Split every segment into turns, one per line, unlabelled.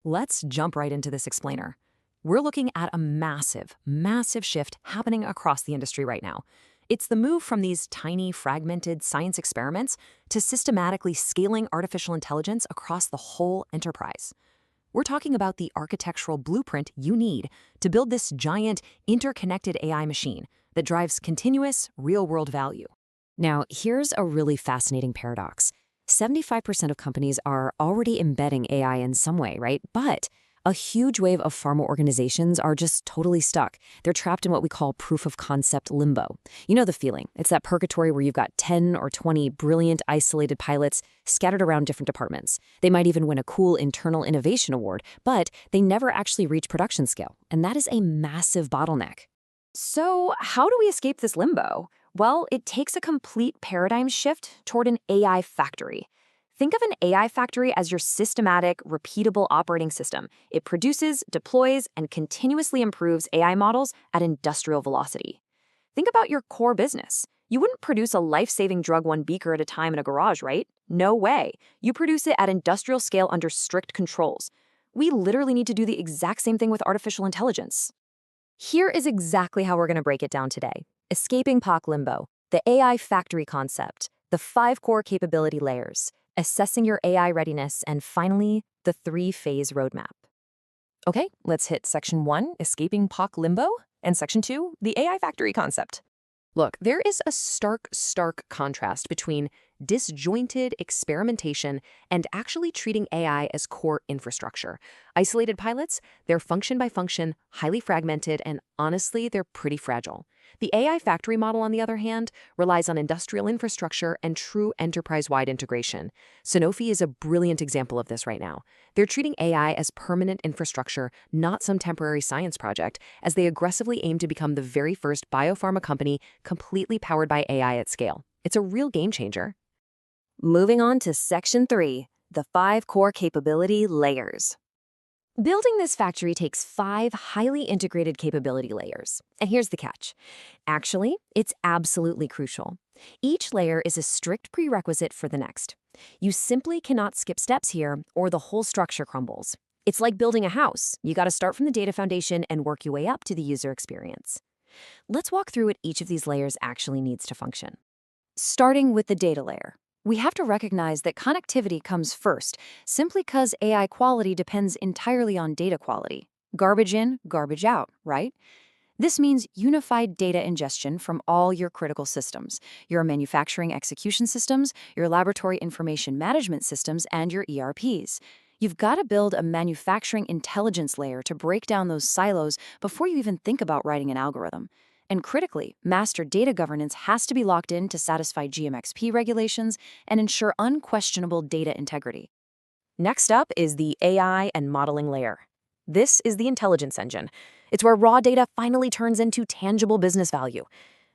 Let's jump right into this explainer. We're looking at a massive shift happening across the industry right now. It's the move from these tiny, fragmented science experiments to systematically scaling artificial intelligence across the whole enterprise. We're talking about the architectural blueprint you need to build this giant, interconnected AI machine that drives continuous, real-world value. Now, here's a really fascinating paradox. 75% of companies are already embedding AI in some way, right? But a huge wave of pharma organizations are just totally stuck. They're trapped in what we call proof of concept limbo. You know the feeling. It's that purgatory where you've got 10 or 20 brilliant, isolated pilots scattered around different departments. They might even win a cool internal innovation award, but they never actually reach production scale. And that is a massive bottleneck. So how do we escape this limbo? Well, it takes a complete paradigm shift toward an AI factory. Think of an AI factory as your systematic, repeatable operating system. It produces, deploys, and continuously improves AI models at industrial velocity. Think about your core business. You wouldn't produce a life-saving drug one beaker at a time in a garage, right? No way. You produce it at industrial scale under strict controls. We literally need to do the exact same thing with artificial intelligence. Here is exactly how we're going to break it down today. Escaping POC limbo, the AI factory concept, the 5 core capability layers, assessing your AI readiness, and finally, the 3-phase roadmap. Okay, let's hit Section 1, Escaping POC Limbo, and Section 2, the AI Factory Concept. Look, there is a stark contrast between disjointed experimentation and actually treating AI as core infrastructure. Isolated pilots, they're function by function, highly fragmented, and honestly, they're pretty fragile. The AI factory model, on the other hand, relies on industrial infrastructure and true enterprise-wide integration. Sanofi is a brilliant example of this right now. They're treating AI as permanent infrastructure, not some temporary science project, as they aggressively aim to become the very first biopharma company completely powered by AI at scale. It's a real game changer. Moving on to Section 3, the 5 core capability layers. Building this factory takes 5 highly integrated capability layers. And here's the catch. Actually, it's absolutely crucial. Each layer is a strict prerequisite for the next. You simply cannot skip steps here, or the whole structure crumbles. It's like building a house. You got to start from the data foundation and work your way up to the user experience. Let's walk through what each of these layers actually needs to function. Starting with the data layer. We have to recognize that connectivity comes first, simply because AI quality depends entirely on data quality. Garbage in, garbage out, right? This means unified data ingestion from all your critical systems, your manufacturing execution systems, your laboratory information management systems, and your ERPs. You've got to build a manufacturing intelligence layer to break down those silos before you even think about writing an algorithm. And critically, master data governance has to be locked in to satisfy GxP regulations and ensure unquestionable data integrity. Next up is the AI and modeling layer. This is the intelligence engine. It's where raw data finally turns into tangible business value.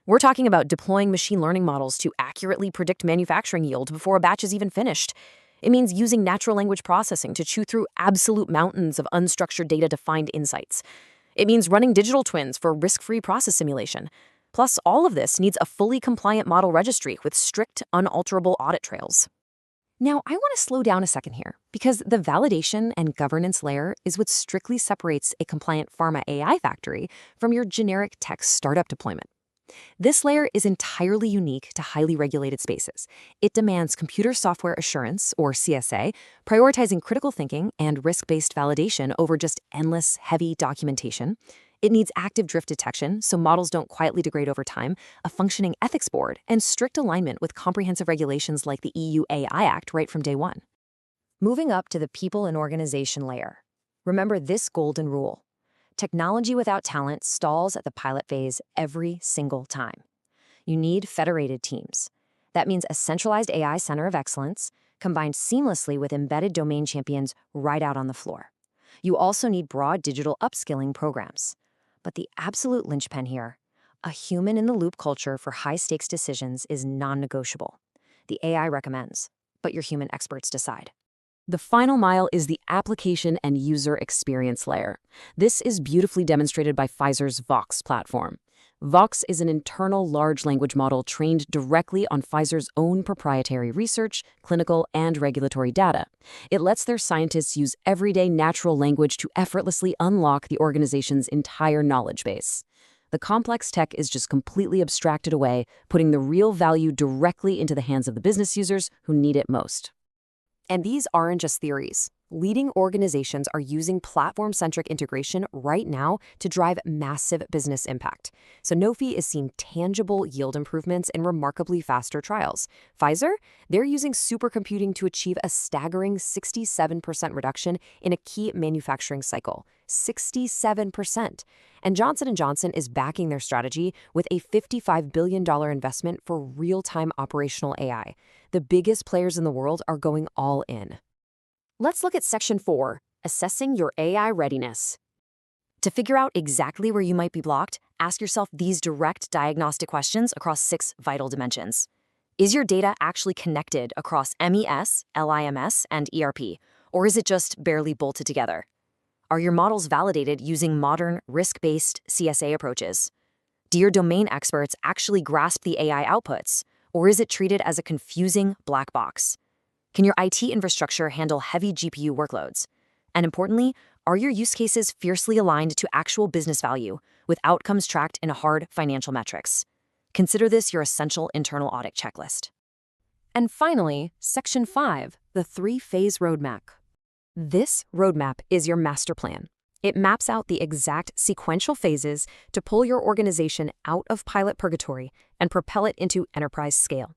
We're talking about deploying machine learning models to accurately predict manufacturing yield before a batch is even finished. It means using natural language processing to chew through absolute mountains of unstructured data to find insights. It means running digital twins for risk-free process simulation. Plus, all of this needs a fully compliant model registry with strict, unalterable audit trails. Now, I want to slow down a second here, because the validation and governance layer is what strictly separates a compliant pharma AI factory from your generic tech startup deployment. This layer is entirely unique to highly regulated spaces. It demands computer software assurance, or CSA, prioritizing critical thinking and risk-based validation over just endless, heavy documentation. It needs active drift detection so models don't quietly degrade over time, a functioning ethics board, and strict alignment with comprehensive regulations like the EU AI Act right from day one. Moving up to the people and organization layer. Remember this golden rule. Technology without talent stalls at the pilot phase every single time. You need federated teams. That means a centralized AI center of excellence combined seamlessly with embedded domain champions right out on the floor. You also need broad digital upskilling programs. But the absolute linchpin here, a human-in-the-loop culture for high-stakes decisions is non-negotiable. The AI recommends, but your human experts decide. The final mile is the application and user experience layer. This is beautifully demonstrated by Pfizer's Vox platform. Vox is an internal large language model trained directly on Pfizer's own proprietary research, clinical, and regulatory data. It lets their scientists use everyday natural language to effortlessly unlock the organization's entire knowledge base. The complex tech is just completely abstracted away, putting the real value directly into the hands of the business users who need it most. And these aren't just theories. Leading organizations are using platform-centric integration right now to drive massive business impact. Sanofi is seeing tangible yield improvements in remarkably faster trials. Pfizer, they're using supercomputing to achieve a staggering 67% reduction in a key manufacturing cycle. 67%. And Johnson & Johnson is backing their strategy with a $55 billion investment for real-time operational AI. The biggest players in the world are going all in. Let's look at Section 4, Assessing Your AI Readiness. To figure out exactly where you might be blocked, ask yourself these direct diagnostic questions across 6 vital dimensions. Is your data actually connected across MES, LIMS, and ERP, or is it just barely bolted together? Are your models validated using modern, risk-based CSA approaches? Do your domain experts actually grasp the AI outputs, or is it treated as a confusing black box? Can your IT infrastructure handle heavy GPU workloads? And importantly, are your use cases fiercely aligned to actual business value, with outcomes tracked in hard financial metrics? Consider this your essential internal audit checklist. And finally, Section 5, the 3-phase roadmap. This roadmap is your master plan. It maps out the exact sequential phases to pull your organization out of pilot purgatory and propel it into enterprise scale.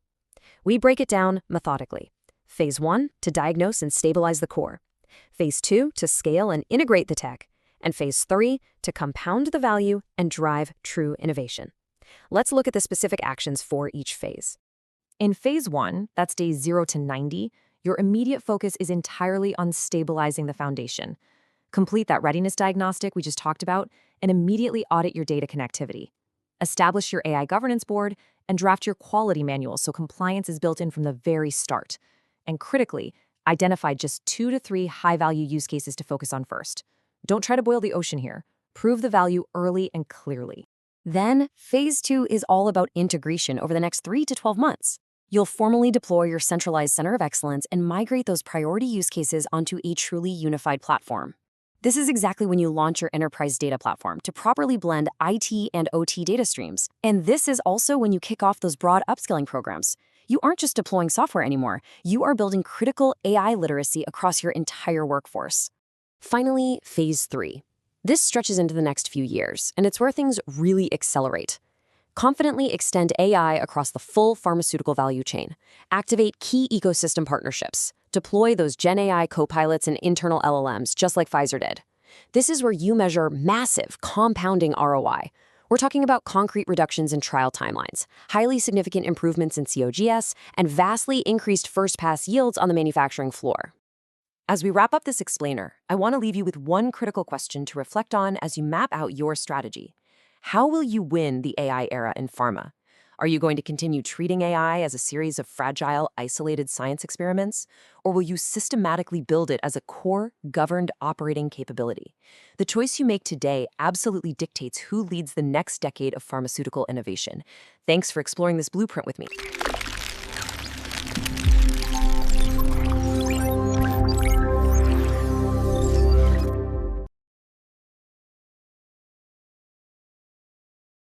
We break it down methodically. Phase 1, to diagnose and stabilize the core. Phase 2, to scale and integrate the tech. And Phase 3, to compound the value and drive true innovation. Let's look at the specific actions for each phase. In Phase 1, that's days 0 to 90, your immediate focus is entirely on stabilizing the foundation. Complete that readiness diagnostic we just talked about and immediately audit your data connectivity. Establish your AI governance board and draft your quality manual so compliance is built in from the very start. And critically, identify just 2 to 3 high-value use cases to focus on first. Don't try to boil the ocean here. Prove the value early and clearly. Then, Phase 2 is all about integration over the next 3 to 12 months. You'll formally deploy your centralized center of excellence and migrate those priority use cases onto a truly unified platform. This is exactly when you launch your enterprise data platform to properly blend IT and OT data streams. And this is also when you kick off those broad upskilling programs. You aren't just deploying software anymore. You are building critical AI literacy across your entire workforce. Finally, Phase 3. This stretches into the next few years, and it's where things really accelerate. Confidently extend AI across the full pharmaceutical value chain. Activate key ecosystem partnerships. Deploy those Gen AI copilots and internal LLMs, just like Pfizer did. This is where you measure massive, compounding ROI. We're talking about concrete reductions in trial timelines, highly significant improvements in COGS, and vastly increased first-pass yields on the manufacturing floor. As we wrap up this explainer, I want to leave you with one critical question to reflect on as you map out your strategy. How will you win the AI era in pharma? Are you going to continue treating AI as a series of fragile, isolated science experiments? Or will you systematically build it as a core, governed operating capability? The choice you make today absolutely dictates who leads the next decade of pharmaceutical innovation. Thanks for exploring this blueprint with me.